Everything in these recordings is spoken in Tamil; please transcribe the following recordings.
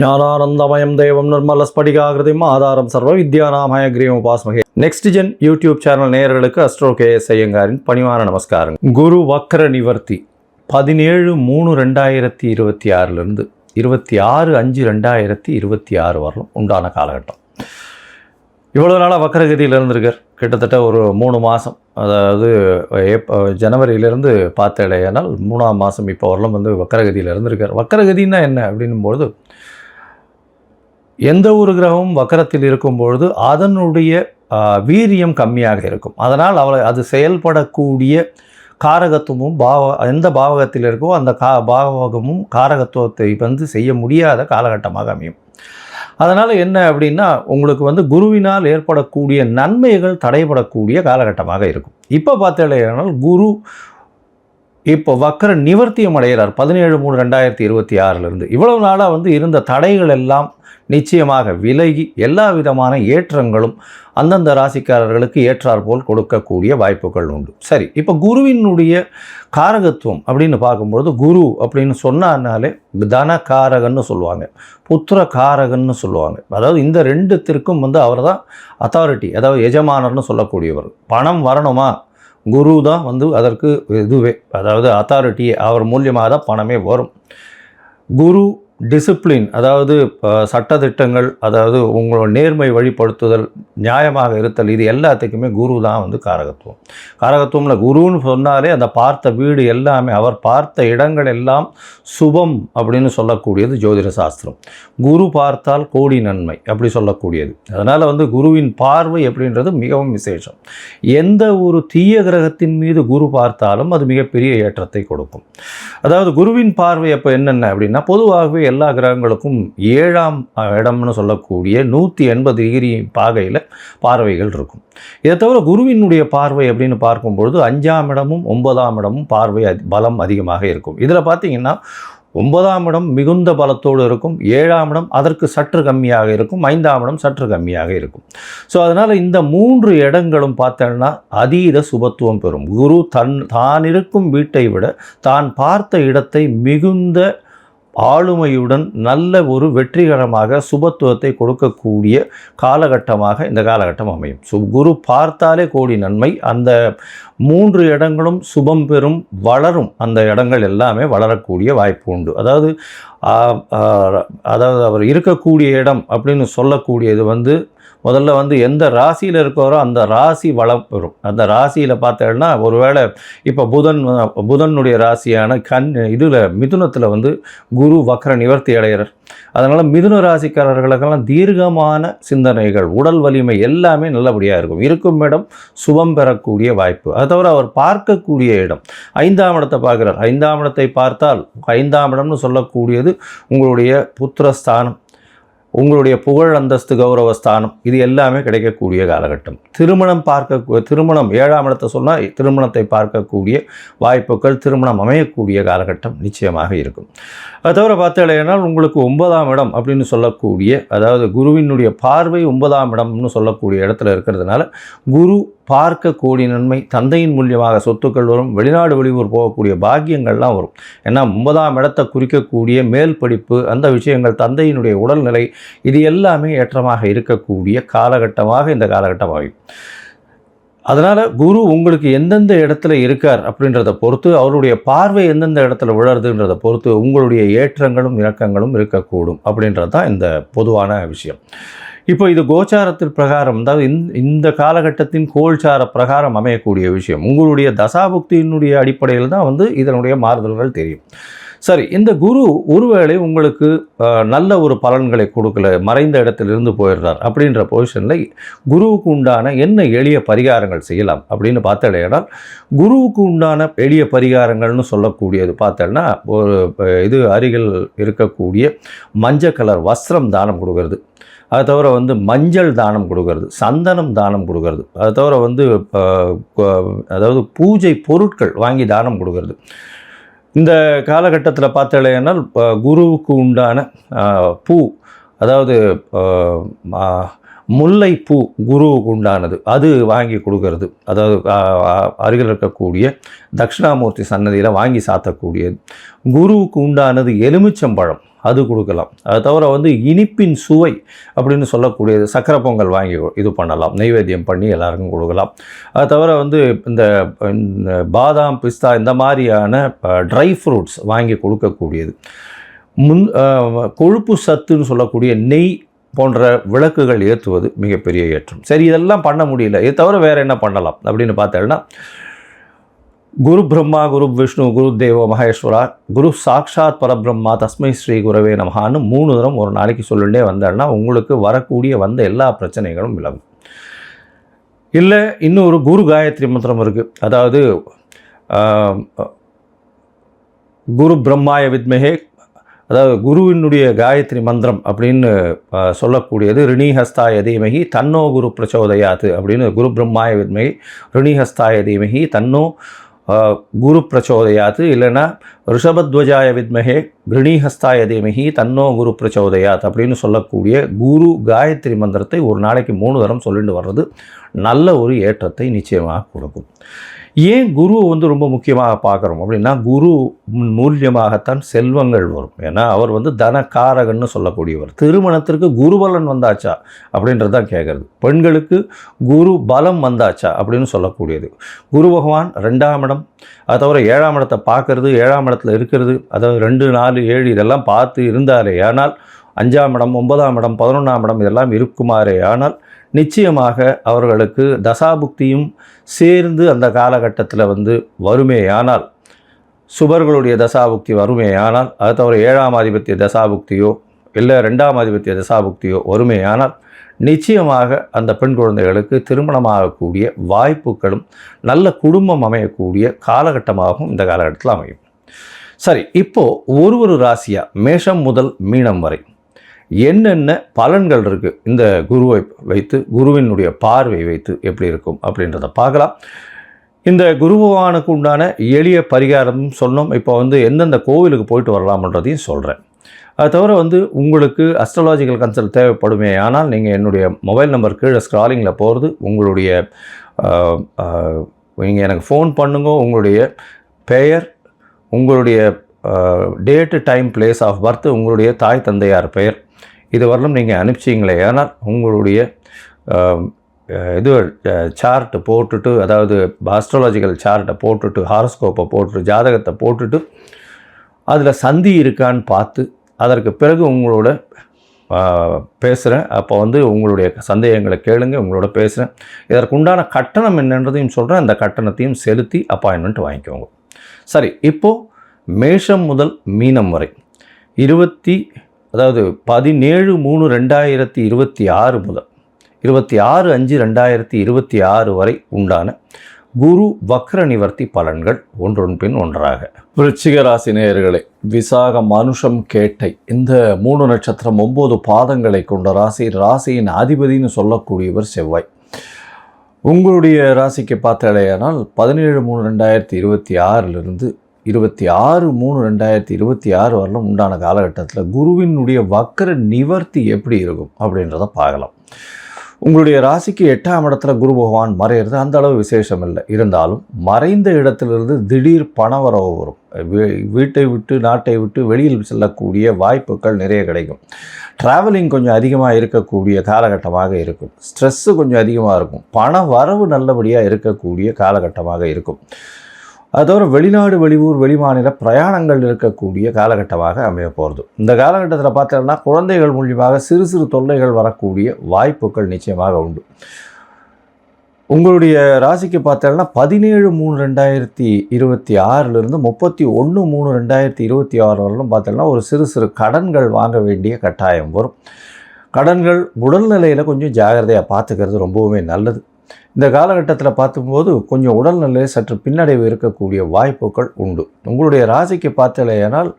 ஞானானந்தமயம் தேவம் நிர்மலஸ்படிகாகிருதிம் ஆதாரம் சர்வ வித்யாநாமய கிரீம் உபாஸ்மகே. நெக்ஸ்ட் ஜென் யூடியூப் சேனல் நேயர்களுக்கு அஸ்ட்ரோ KS ஐயங்காரின் பணிவான நமஸ்காரம். குரு வக்ர நிவர்த்தி 17/3/2026 26/5/2026 வரலும் உண்டான காலகட்டம். இவ்வளோ நாளாக வக்கரகதியில் இருந்திருக்கார். கிட்டத்தட்ட ஒரு 3 மாதம், அதாவது ஜனவரியிலேருந்து பார்த்தேனால் 3ஆம் மாதம் இப்போ வரலும் வக்கரகதியில் இருந்திருக்கார். வக்கரகதின்னா என்ன அப்படின்னும்பொழுது, எந்த ஒரு கிரகமும் வக்கரத்தில் இருக்கும்பொழுது அதனுடைய வீரியம் கம்மியாக இருக்கும். அதனால் அது செயல்படக்கூடிய காரகத்துவமும் எந்த பாவகத்தில் இருக்கோ அந்த பாவகமும் காரகத்துவத்தை செய்ய முடியாத காலகட்டமாக அமையும். அதனால் என்ன அப்படின்னா, உங்களுக்கு குருவினால் ஏற்படக்கூடிய நன்மைகள் தடைபடக்கூடிய காலகட்டமாக இருக்கும். இப்போ பார்த்தேனால் குரு இப்போ வக்கர நிவர்த்தியம் அடைகிறார் 17/3/2026 இவ்வளவு நாளாக இருந்த தடைகள் எல்லாம் நிச்சயமாக விலகி எல்லா விதமான ஏற்றங்களும் அந்தந்த ராசிக்காரர்களுக்கு ஏற்றாற்போல் கொடுக்கக்கூடிய வாய்ப்புகள் உண்டு. சரி, இப்போ குருவினுடைய காரகத்துவம் அப்படின்னு பார்க்கும்பொழுது, குரு அப்படின்னு சொன்னாலே தனகாரகன்னு சொல்லுவாங்க, புத்திர காரகன்னு சொல்லுவாங்க. அதாவது இந்த ரெண்டுத்திற்கும் அவர் தான் அத்தாரிட்டி, அதாவது எஜமானர்னு சொல்லக்கூடியவர். பணம் வரணுமா, குரு தான் அதற்கு இதுவே, அதாவது அத்தாரிட்டியே, அவர் மூலியமாக தான் பணமே வரும். குரு டிசிப்ளின், அதாவது சட்டத்திட்டங்கள், அதாவது உங்களோட நேர்மை வழிபடுத்துதல், நியாயமாக இருத்தல், இது எல்லாத்துக்குமே குரு தான் காரகத்துவம். காரகத்துவம்ல குருன்னு சொன்னாலே அந்த பார்த்த வீடு எல்லாமே, அவர் பார்த்த இடங்கள் எல்லாம் சுபம் அப்படின்னு சொல்லக்கூடியது ஜோதிட சாஸ்திரம். குரு பார்த்தால் கோடி நன்மை அப்படி சொல்லக்கூடியது. அதனால் குருவின் பார்வை அப்படின்றது மிகவும் விசேஷம். எந்த ஒரு தீய கிரகத்தின் மீது குரு பார்த்தாலும் அது மிகப்பெரிய ஏற்றத்தை கொடுக்கும். அதாவது குருவின் பார்வை அப்போ என்னென்ன அப்படின்னா, பொதுவாகவே எல்லா கிரகங்களுக்கும் 7ஆம் இடம்னு சொல்லக்கூடிய 180 டிகிரி பாகையில் பார்வைகள் இருக்கும். இதை தவிர குருவினுடைய பார்வை அப்படின்னு பார்க்கும்பொழுது 5ஆம் இடமும் 9ஆம் இடமும் பார்வை பலம் அதிகமாக இருக்கும். இதில் பார்த்தீங்கன்னா 9ஆம் இடம் மிகுந்த பலத்தோடு இருக்கும், 7ஆம் இடம் அதற்கு சற்று கம்மியாக இருக்கும், 5ஆம் இடம் சற்று கம்மியாக இருக்கும். ஸோ அதனால் இந்த 3 இடங்களும் பார்த்தோன்னா அதீத சுபத்துவம் பெறும். குரு தான் இருக்கும் வீட்டை விட தான் பார்த்த இடத்தை மிகுந்த ஆளுமையுடன் நல்ல ஒரு வெற்றிகரமாக சுபத்துவத்தை கொடுக்கக்கூடிய காலகட்டமாக இந்த காலகட்டம் அமையும். குரு பார்த்தாலே கோடி நன்மை. அந்த 3 இடங்களும் சுபம் பெறும், வளரும். அந்த இடங்கள் எல்லாமே வளரக்கூடிய வாய்ப்பு உண்டு. அதாவது அவர் இருக்கக்கூடிய இடம் அப்படின்னு சொல்லக்கூடியது முதல்ல எந்த ராசியில் இருக்கிறோ அந்த ராசி வளம் பெறும். அந்த ராசியில் பார்த்தேன்னா, ஒருவேளை இப்போ புதனுடைய ராசியான மிதுனத்தில் குரு வக்ர நிவர்த்தி அடைகிறார். அதனால் மிதுன ராசிக்காரர்களுக்கெல்லாம் தீர்க்கமான சிந்தனைகள், உடல் வலிமை எல்லாமே நல்லபடியாக இருக்கும். இருக்கும் இடம் சுபம் பெறக்கூடிய வாய்ப்பு. அது தவிர அவர் பார்க்கக்கூடிய இடம் 5ஆம் இடத்தை பார்க்குறார். 5ஆம் இடத்தை பார்த்தால் 5ஆம் இடம்னு சொல்லக்கூடியது உங்களுடைய புத்திரஸ்தானம், உங்களுடைய புகழ் அந்தஸ்து கௌரவஸ்தானம், இது எல்லாமே கிடைக்கக்கூடிய காலகட்டம். திருமணம் 7ஆம் இடத்தை சொன்னால் திருமணத்தை பார்க்கக்கூடிய வாய்ப்புகள், திருமணம் அமையக்கூடிய காலகட்டம் நிச்சயமாக இருக்கும். அது தவிர பார்த்தீங்கன்னா உங்களுக்கு 9ஆம் இடம் அப்படின்னு சொல்லக்கூடிய, அதாவது குருவினுடைய பார்வை 9ஆம் இடம்னு சொல்லக்கூடிய இடத்துல இருக்கிறதுனால குரு பார்க்க கோடி நன்மை, தந்தையின் மூலியமாக சொத்துக்கள் வரும், வெளிநாடு வெளியூர் போகக்கூடிய பாக்கியங்கள்லாம் வரும். ஏன்னா 9ஆம் இடத்தை குறிக்கக்கூடிய மேல் படிப்பு, அந்த விஷயங்கள், தந்தையினுடைய உடல்நிலை, இது எல்லாமே ஏற்றமாக இருக்கக்கூடிய காலகட்டமாக இந்த காலகட்டம் ஆகும். அதனால் குரு உங்களுக்கு எந்தெந்த இடத்துல இருக்கார் அப்படின்றத பொறுத்து, அவருடைய பார்வை எந்தெந்த இடத்துல விழறதுன்றதை பொறுத்து உங்களுடைய ஏற்றங்களும் இறக்கங்களும் இருக்கக்கூடும் அப்படின்றது தான் இந்த பொதுவான விஷயம். இப்போ இது கோச்சாரத்தின் பிரகாரம், அதாவது இந்த காலகட்டத்தின் கோல்சார பிரகாரம் அமையக்கூடிய விஷயம். உங்களுடைய தசாபுக்தியினுடைய அடிப்படையில் தான் இதனுடைய மாறுதல்கள் தெரியும். சரி, இந்த குரு ஒருவேளை உங்களுக்கு நல்ல ஒரு பலன்களை கொடுக்கல, மறைந்த இடத்திலிருந்து போயிடுறார் அப்படின்ற பொசிஷனில் குருவுக்கு உண்டான என்ன எளிய பரிகாரங்கள் செய்யலாம் அப்படின்னு பார்த்தேன்னா, குருவுக்கு உண்டான எளிய பரிகாரங்கள்னு சொல்லக்கூடியது பார்த்தேன்னா, ஒரு அருகில் இருக்கக்கூடிய மஞ்சள் கலர் வஸ்திரம் தானம் கொடுக்கறது, அது தவிர மஞ்சள் தானம் கொடுக்கறது, சந்தனம் தானம் கொடுக்கறது, அது தவிர அதாவது பூஜை பொருட்கள் வாங்கி தானம் கொடுக்கறது. இந்த காலகட்டத்தில் பார்த்தேன்னா குருவுக்கு உண்டான பூ, அதாவது முல்லைப்பூ குருவுக்கு உண்டானது, அது வாங்கி கொடுக்கறது, அதாவது அருகில் இருக்கக்கூடிய தட்சிணாமூர்த்தி சன்னதியில் வாங்கி சாத்தக்கூடியது. குருவுக்கு உண்டானது எலுமிச்சம்பழம், அது கொடுக்கலாம். அது தவிர வந்து இனிப்பின் சுவை அப்படின்னு சொல்லக்கூடியது சக்கரை பொங்கல் வாங்கி இது பண்ணலாம், நெய்வேத்தியம் பண்ணி எல்லாருக்கும் கொடுக்கலாம். அது தவிர வந்து இந்த பாதாம், பிஸ்தா இந்த மாதிரியான ட்ரை ஃப்ரூட்ஸ் வாங்கி கொடுக்கக்கூடியது. கொழுப்பு சத்துன்னு சொல்லக்கூடிய நெய் போன்ற விளக்குகள் ஏற்றுவது மிகப்பெரிய ஏற்றம். சரி, இதெல்லாம் பண்ண முடியல, இது தவிர வேறு என்ன பண்ணலாம் அப்படின்னு பார்த்தேன்னா, குரு பிரம்மா, குரு விஷ்ணு, குரு தேவோ மகேஸ்வரா, குரு சாக்ஷாத் பரபிரம்மா, தஸ்மை ஸ்ரீ குரவே நமஹான்னு 3 தரம் ஒரு நாளைக்கு சொல்லிட்டே வந்தேன்னா உங்களுக்கு வரக்கூடிய வந்த எல்லா பிரச்சனைகளும் விலகும். இல்லை, இன்னொரு குரு காயத்ரி மந்திரம் இருக்குது. அதாவது குரு பிரம்மாய வித்மஹே, அதாவது குருவினுடைய காயத்ரி மந்திரம் அப்படின்னு சொல்லக்கூடியது ரிணிஹஸ்தாய தீமகி தன்னோ குரு பிரச்சோதயாத்து அப்படின்னு, குரு பிரம்மாய வித்மகி ரிணிஹஸ்தாய தீமகி தன்னோ குரு பிரச்சோதயாத்து, இல்லைன்னா ரிஷபத்வஜாய வித்மகே கிருணிஹஸ்தாய தீமகி தன்னோ குரு பிரச்சோதயாத் அப்படின்னு சொல்லக்கூடிய குரு காயத்ரி மந்திரத்தை ஒரு நாளைக்கு 3 தரம் சொல்லிட்டு வர்றது நல்ல ஒரு ஏற்றத்தை நிச்சயமாக கொடுக்கும். ஏன் குருவை வந்து ரொம்ப முக்கியமாக பார்க்குறோம் அப்படின்னா, குரு மூலியமாகத்தான் செல்வங்கள் வரும். ஏன்னா அவர் வந்து தனக்காரகன்னு சொல்லக்கூடியவர். திருமணத்திற்கு குருபலன் வந்தாச்சா அப்படின்றது தான் கேட்குறது. பெண்களுக்கு குரு பலம் வந்தாச்சா அப்படின்னு சொல்லக்கூடியது. குரு பகவான் 2ஆம் இடம், அது தவிர 7ஆம் இடத்தை பார்க்கறது, 7ஆம் இடத்துல இருக்கிறது, அதாவது 2, 4, 7 இதெல்லாம் பார்த்து இருந்தாரே ஆனால், 5ஆம் இடம், 9ஆம் இடம், 11ஆம் இடம் இதெல்லாம் இருக்குமாறே ஆனால் நிச்சயமாக அவர்களுக்கு தசாபுக்தியும் சேர்ந்து அந்த காலகட்டத்தில் வந்து வருமேயானால், சுபர்களுடைய தசாபுக்தி வருமேயானால், அது தவிர 7ஆம் ஆதிபத்திய தசாபுக்தியோ இல்லை 2ஆம் ஆதிபத்திய தசாபுக்தியோ வருமேயானால் நிச்சயமாக அந்த பெண் குழந்தைகளுக்கு திருமணமாகக்கூடிய வாய்ப்புகளும் நல்ல குடும்பம் அமையக்கூடிய காலகட்டமாகவும் இந்த காலகட்டத்தில் அமையும். சரி, இப்போது ஒரு ராசியாக மேஷம் முதல் மீனம் வரை என்னென்ன பலன்கள் இருக்குது இந்த குருவை வைத்து, குருவினுடைய பார்வை வைத்து எப்படி இருக்கும் அப்படின்றத பார்க்கலாம். இந்த குரு பகவானுக்கு உண்டான எளிய பரிகாரம் சொன்னோம். இப்போ வந்து எந்தெந்த கோவிலுக்கு போயிட்டு வரலாம்ன்றதையும் சொல்கிறேன். அது தவிர வந்து உங்களுக்கு அஸ்ட்ராலாஜிக்கல் கன்சல்ட் தேவைப்படுமே ஆனால் நீங்கள் என்னுடைய மொபைல் நம்பர் கீழே ஸ்க்ராலிங்கில் போகிறது, உங்களுடைய நீங்கள் எனக்கு ஃபோன் பண்ணுங்க. உங்களுடைய பெயர், உங்களுடைய date, time, place of birth, உங்களுடைய தாய் தந்தையார் பெயர் இது வரலும் நீங்கள் அனுப்பிச்சிங்களே ஆனால் உங்களுடைய இது சார்ட்டு போட்டுட்டு, அதாவது ஆஸ்ட்ராலஜிக்கல் சார்ட்டை போட்டுட்டு, ஹாரோஸ்கோப்பை போட்டுட்டு, ஜாதகத்தை போட்டுட்டு அதில் சந்தி இருக்கான்னு பார்த்து அதற்கு பிறகு உங்களோட பேசுகிறேன். அப்போ வந்து உங்களுடைய சந்தேகங்களை கேளுங்க, உங்களோட பேசுகிறேன். இதற்குண்டான கட்டணம் என்னன்றதையும் சொல்கிறேன். அந்த கட்டணத்தையும் செலுத்தி அப்பாயின்மெண்ட் வாங்கிக்கோங்க. சரி, இப்போது மேஷம் முதல் மீனம் வரை 17/3/2026 முதல் 26/5/2026 வரை உண்டான குரு வக்ர நிவர்த்தி பலன்கள் ஒன்றொன் பின் ஒன்றாக. விருச்சிக ராசி நேயர்களே, விசாகம், அனுஷம், கேட்டை இந்த 3 நட்சத்திரம் 9 பாதங்களை கொண்ட ராசி. ராசியின் அதிபதினு சொல்லக்கூடியவர் செவ்வாய். உங்களுடைய ராசிக்கு பார்த்தாலேயானால் 17/3/2026 26/3/2026 வரலும் உண்டான காலகட்டத்தில் குருவினுடைய வக்ர நிவர்த்தி எப்படி இருக்கும் அப்படின்றத பார்க்கலாம். உங்களுடைய ராசிக்கு 8ஆம் இடத்துல குரு பகவான் மறையிறது அந்த அளவு விசேஷம் இல்லை. இருந்தாலும் மறைந்த இடத்திலிருந்து திடீர் பணவரவு வரும். வீட்டை விட்டு, நாட்டை விட்டு வெளியில் செல்லக்கூடிய வாய்ப்புகள் நிறைய கிடைக்கும். ட்ராவலிங் கொஞ்சம் அதிகமாக இருக்கக்கூடிய காலகட்டமாக இருக்கும். ஸ்ட்ரெஸ்ஸு கொஞ்சம் அதிகமாக இருக்கும். பண வரவு நல்லபடியாக இருக்கக்கூடிய காலகட்டமாக இருக்கும். அதோட வெளிநாடு, வெளியூர், வெளிமாநில பிரயாணங்கள் இருக்கக்கூடிய காலகட்டமாக அமைய போகிறது. இந்த காலகட்டத்தில் பார்த்தோம்னா குழந்தைகள் மூலியமாக சிறு சிறு தொல்லைகள் வரக்கூடிய வாய்ப்புகள் நிச்சயமாக உண்டு. உங்களுடைய ராசிக்கு பார்த்தோம்னா 17/3/2026 31/3/2026 வரலும் பார்த்தோம்னா ஒரு சிறு சிறு கடன்கள் வாங்க வேண்டிய கட்டாயம் வரும். கடன்கள் உடல்நிலையில் கொஞ்சம் ஜாகிரதையாக பார்த்துக்கிறது ரொம்பவுமே நல்லது. இந்த காலகட்டத்தில் பார்க்கும்போது கொஞ்சம் உடல்நிலை சற்று பின்னடைவு இருக்கக்கூடிய வாய்ப்புகள் உண்டு. உங்களுடைய ராசிக்கு பார்த்தலையானால்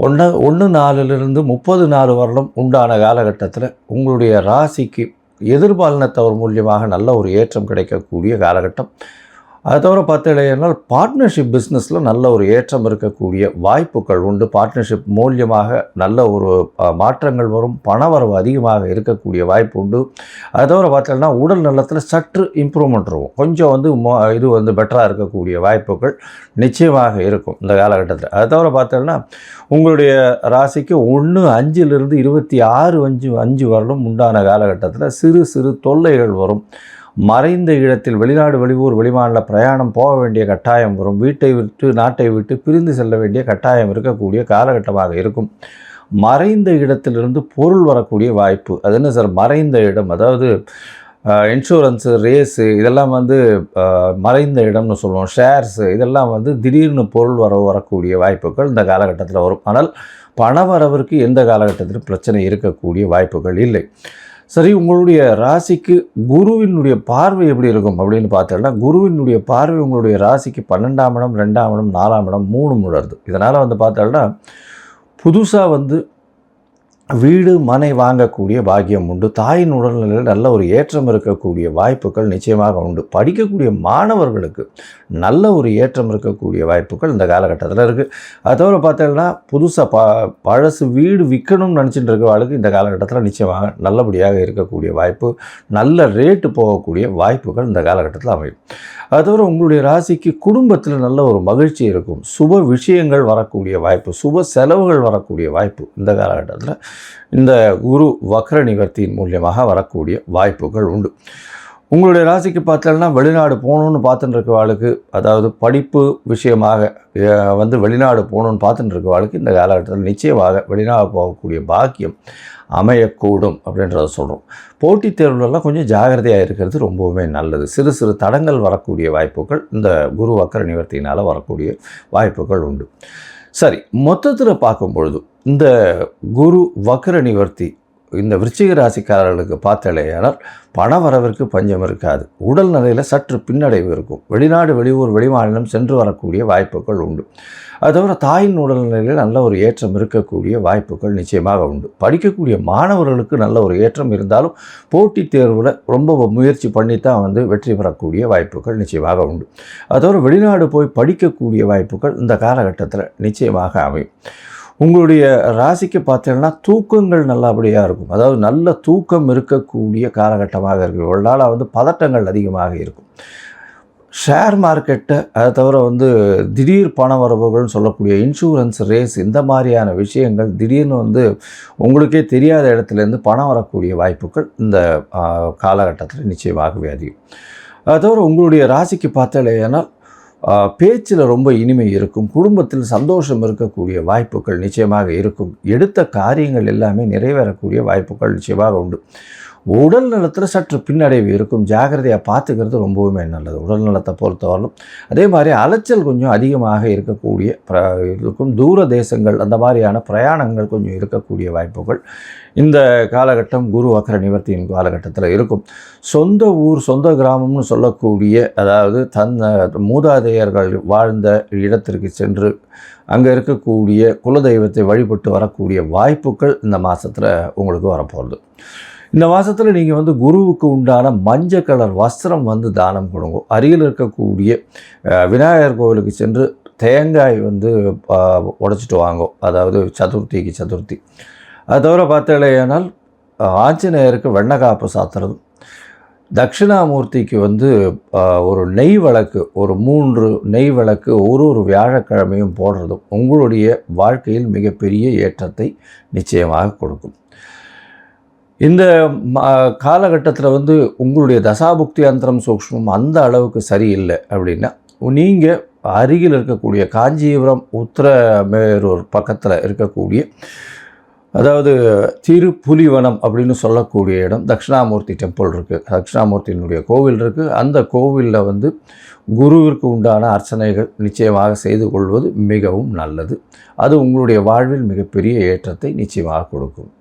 1/4 30 வருடம் உண்டான காலகட்டத்தில் உங்களுடைய ராசிக்கு எதிர்பாலினத்தவர் மூலியமாக நல்ல ஒரு ஏற்றம் கிடைக்கக்கூடிய காலகட்டம். அதை தவிர பார்த்தீங்கன்னா பார்ட்னர்ஷிப் பிஸ்னஸில் நல்ல ஒரு ஏற்றம் இருக்கக்கூடிய வாய்ப்புகள் உண்டு. பார்ட்னர்ஷிப் மூலியமாக நல்ல ஒரு மாற்றங்கள் வரும், பணவரவு அதிகமாக இருக்கக்கூடிய வாய்ப்பு உண்டு. அதை தவிர பார்த்தீங்கன்னா உடல் நலத்தில் சற்று இம்ப்ரூவ்மெண்ட் இருக்கும், கொஞ்சம் வந்து இது வந்து பெட்டராக இருக்கக்கூடிய வாய்ப்புகள் நிச்சயமாக இருக்கும் இந்த காலகட்டத்தில். அதை தவிர பார்த்தீங்கன்னா உங்களுடைய ராசிக்கு 1-5 26-5 வருடம் உண்டான காலகட்டத்தில் சிறு சிறு தொல்லைகள் வரும். மறைந்த இடத்தில் வெளிநாடு, வெளியூர், வெளிமாநில பிரயாணம் போக வேண்டிய கட்டாயம் வரும். வீட்டை விட்டு, நாட்டை விட்டு பிரிந்து செல்ல வேண்டிய கட்டாயம் இருக்கக்கூடிய காலகட்டமாக இருக்கும். மறைந்த இடத்திலிருந்து பொருள் வரக்கூடிய வாய்ப்பு. அது என்ன சார் மறைந்த இடம்? அதாவது இன்சூரன்ஸு, ரேஸு இதெல்லாம் வந்து மறைந்த இடம்னு சொல்லுவோம். ஷேர்ஸு இதெல்லாம் வந்து திடீர்னு பொருள் வரக்கூடிய வாய்ப்புகள் இந்த காலகட்டத்தில் வரும். ஆனால் பணவரவிற்கு எந்த காலகட்டத்திலும் பிரச்சனை இருக்கக்கூடிய வாய்ப்புகள் இல்லை. சரி, உங்களுடைய ராசிக்கு குருவினுடைய பார்வை எப்படி இருக்கும் அப்படின்னு பார்த்தோம்னா, குருவினுடைய பார்வை உங்களுடைய ராசிக்கு 12ஆம் இடம், 2ஆம் இடம், 4ஆம் இடம், 3 வருது. இதனால் வந்து பார்த்தோம்னா புதுசாக வந்து வீடு மனை வாங்கக்கூடிய பாக்கியம் உண்டு. தாயின் உடல்நிலையில் நல்ல ஒரு ஏற்றம் இருக்கக்கூடிய வாய்ப்புகள் நிச்சயமாக உண்டு. படிக்கக்கூடிய மாணவர்களுக்கு நல்ல ஒரு ஏற்றம் இருக்கக்கூடிய வாய்ப்புகள் இந்த காலகட்டத்தில் இருக்குது. அது தவிர பார்த்தீங்கன்னா புதுசாக பழசு வீடு விற்கணும்னு நினச்சிட்டு இருக்கிறவர்களுக்கு இந்த காலகட்டத்தில் நிச்சயமாக நல்லபடியாக இருக்கக்கூடிய வாய்ப்பு, நல்ல ரேட்டு போகக்கூடிய வாய்ப்புகள் இந்த காலகட்டத்தில் அமையும். அது தவிர உங்களுடைய ராசிக்கு குடும்பத்தில் நல்ல ஒரு மகிழ்ச்சி இருக்கும், சுப விஷயங்கள் வரக்கூடிய வாய்ப்பு, சுப செலவுகள் வரக்கூடிய வாய்ப்பு இந்த காலகட்டத்தில் இந்த குரு வக்ர நிவர்த்தியின் மூலியமாக வரக்கூடிய வாய்ப்புகள் உண்டு. உங்களுடைய ராசிக்கு பார்த்தோம்னா வெளிநாடு போகணுன்னு பார்த்துட்டு இருக்கிறவாளுக்கு, அதாவது படிப்பு விஷயமாக வந்து வெளிநாடு போகணுன்னு பார்த்துட்டு இருக்கிறவாளுக்கு இந்த காலகட்டத்தில் நிச்சயமாக வெளிநாடு போகக்கூடிய பாக்கியம் அமையக்கூடும் அப்படின்றத சொல்கிறோம். போட்டித் தேர்வுலலாம் கொஞ்சம் ஜாகிரதையாக இருக்கிறது ரொம்பவுமே நல்லது. சிறு சிறு தடங்கள் வரக்கூடிய வாய்ப்புகள் இந்த குரு வக்ர நிவர்த்தியினால் வரக்கூடிய வாய்ப்புகள் உண்டு. சரி, மொத்தத்தில் பார்க்கும் பொழுது இந்த குரு வக்ர நிவர்த்தி இந்த விருச்சிக ராசிக்காரர்களுக்கு பார்த்தாலேயானால் பண வரவிற்கு பஞ்சம் இருக்காது. உடல் நிலையில் சற்று பின்னடைவு இருக்கும். வெளிநாடு, வெளியூர், வெளிமாநிலம் சென்று வரக்கூடிய வாய்ப்புகள் உண்டு. அது தவிர தாயின் உடல்நிலையில் நல்ல ஒரு ஏற்றம் இருக்கக்கூடிய வாய்ப்புகள் நிச்சயமாக உண்டு. படிக்கக்கூடிய மாணவர்களுக்கு நல்ல ஒரு ஏற்றம் இருந்தாலும் போட்டித் தேர்வில் ரொம்ப முயற்சி பண்ணித்தான் வந்து வெற்றி பெறக்கூடிய வாய்ப்புகள் நிச்சயமாக உண்டு. அது தவிர வெளிநாடு போய் படிக்கக்கூடிய வாய்ப்புகள் இந்த காலகட்டத்தில் நிச்சயமாக அமையும். உங்களுடைய ராசிக்கு பார்த்தீங்கன்னா தூக்கங்கள் நல்லபடியாக இருக்கும். அதாவது நல்ல தூக்கம் இருக்கக்கூடிய காலகட்டமாக இருக்கும். ஒரு நாளாக வந்து பதட்டங்கள் அதிகமாக இருக்கும். ஷேர் மார்க்கெட்டை, அதை தவிர வந்து திடீர் பண வரவுகள்னு சொல்லக்கூடிய இன்சூரன்ஸ், ரேஸ் இந்த மாதிரியான விஷயங்கள் திடீர்னு வந்து உங்களுக்கே தெரியாத இடத்துலேருந்து பணம் வரக்கூடிய வாய்ப்புகள் இந்த காலகட்டத்தில் நிச்சயமாகவே அதிகம். அதை தவிர உங்களுடைய ராசிக்கு பார்த்தாலேனால் பேச்சில் ரொம்ப இனிமை இருக்கும். குடும்பத்தில் சந்தோஷம் இருக்கக்கூடிய வாய்ப்புகள் நிச்சயமாக இருக்கும். எடுத்த காரியங்கள் எல்லாமே நிறைவேறக்கூடிய வாய்ப்புகள் நிச்சயமாக உண்டு. உடல் நலத்தில் சற்று பின்னடைவு இருக்கும். ஜாகிரதையாக பார்த்துக்கிறது ரொம்பவுமே நல்லது உடல் நலத்தை பொறுத்தவரைக்கும். அதே மாதிரி அலைச்சல் கொஞ்சம் அதிகமாக இருக்கக்கூடிய இருக்கும். தூர தேசங்கள் அந்த மாதிரியான பிரயாணங்கள் கொஞ்சம் இருக்கக்கூடிய வாய்ப்புகள் இந்த காலகட்டம் குரு வக்ர நிவர்த்தியின் காலகட்டத்தில் இருக்கும். சொந்த ஊர், சொந்த கிராமம்னு சொல்லக்கூடிய, அதாவது மூதாதையர்கள் வாழ்ந்த இடத்திற்கு சென்று அங்கே இருக்கக்கூடிய குலதெய்வத்தை வழிபட்டு வரக்கூடிய வாய்ப்புகள் இந்த மாதத்தில் உங்களுக்கு வரப்போகிறது. இந்த மாதத்தில் நீங்கள் வந்து குருவுக்கு உண்டான மஞ்சள் கலர் வஸ்திரம் வந்து தானம் கொடுங்க. அருகில் இருக்கக்கூடிய விநாயகர் கோவிலுக்கு சென்று தேங்காய் வந்து உடைச்சிட்டு வாங்கோ, அதாவது சதுர்த்தி. அது தவிர பார்த்தாலேயானால் ஆஞ்சநேயருக்கு வெண்ணக்காப்பு சாத்துறதும், தட்சிணாமூர்த்திக்கு வந்து ஒரு நெய் விளக்கு, ஒரு 3 நெய் விளக்கு ஒரு வியாழக்கிழமையும் போடுறதும் உங்களுடைய வாழ்க்கையில் மிகப்பெரிய ஏற்றத்தை நிச்சயமாக கொடுக்கும். இந்த காலகட்டத்தில் வந்து உங்களுடைய தசாபுக்தி அந்தரம் சூக்ஷ்மம் அந்த அளவுக்கு சரியில்லை அப்படின்னா, நீங்கள் அருகில் இருக்கக்கூடிய காஞ்சிபுரம் உத்திரமேரூர் பக்கத்தில் இருக்கக்கூடிய, அதாவது திருப்புலிவனம் அப்படின்னு சொல்லக்கூடிய இடம், தட்சிணாமூர்த்தி டெம்பிள் இருக்குது, தட்சிணாமூர்த்தியினுடைய கோவில் இருக்குது. அந்த கோவிலில் வந்து குருவிற்கு உண்டான அர்ச்சனைகள் நிச்சயமாக செய்து கொள்வது மிகவும் நல்லது. அது உங்களுடைய வாழ்வில் மிகப்பெரிய ஏற்றத்தை நிச்சயமாக கொடுக்கும்.